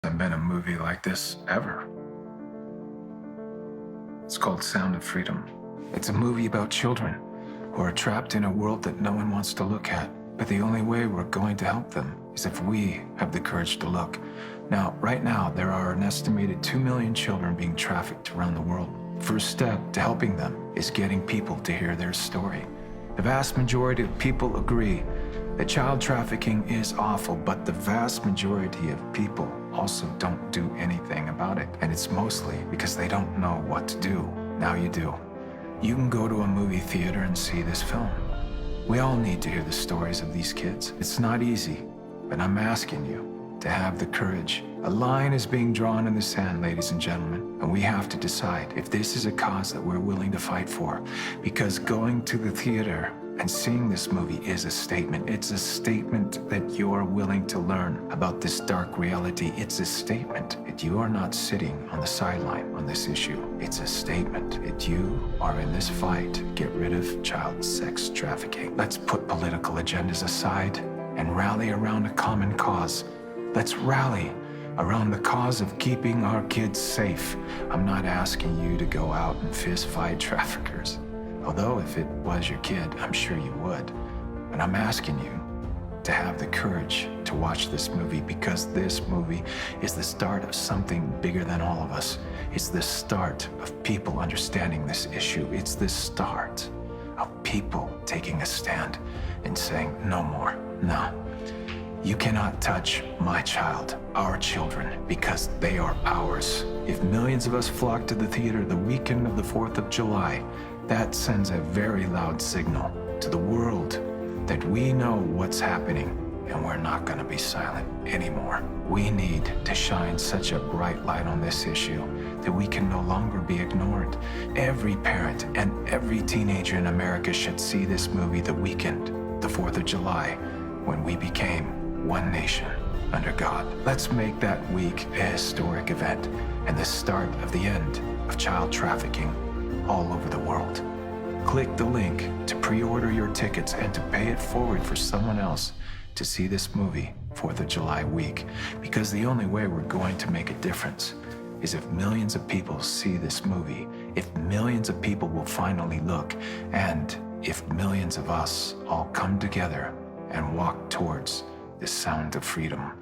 Hasn't been a movie like this ever. It's called Sound of Freedom. It's a movie about children who are trapped in a world that no one wants to look at. But the only way we're going to help them is if we have the courage to look. Now, right now, there are an estimated 2 million children being trafficked around the world. First step to helping them is getting people to hear their story. The vast majority of people agree that child trafficking is awful, but the vast majority of people also don't do anything about it. And it's mostly because they don't know what to do. Now you do. You can go to a movie theater and see this film. We all need to hear the stories of these kids. It's not easy, but I'm asking you to have the courage. A line is being drawn in the sand, ladies and gentlemen, and we have to decide if this is a cause that we're willing to fight for. Because going to the theater and seeing this movie is a statement. It's a statement that you're willing to learn about this dark reality. It's a statement that you are not sitting on the sideline on this issue. It's a statement that you are in this fight to get rid of child sex trafficking. Let's put political agendas aside and rally around a common cause. Let's rally around the cause of keeping our kids safe. I'm not asking you to go out and fist fight traffickers. Although if it was your kid, I'm sure you would. But I'm asking you to have the courage to watch this movie, because this movie is the start of something bigger than all of us. It's the start of people understanding this issue. It's the start of people taking a stand and saying, no more, no. You cannot touch my child, our children, because they are ours. If millions of us flock to the theater the weekend of the 4th of July, that sends a very loud signal to the world that we know what's happening and we're not going to be silent anymore. We need to shine such a bright light on this issue that we can no longer be ignored. Every parent and every teenager in America should see this movie the weekend, the 4th of July, when we became one nation under God. Let's make that week a historic event and the start of the end of child trafficking all over the world. Click the link to pre-order your tickets and to pay it forward for someone else to see this movie 4th of July week. Because the only way we're going to make a difference is if millions of people see this movie, if millions of people will finally look, and if millions of us all come together and walk towards the sound of freedom.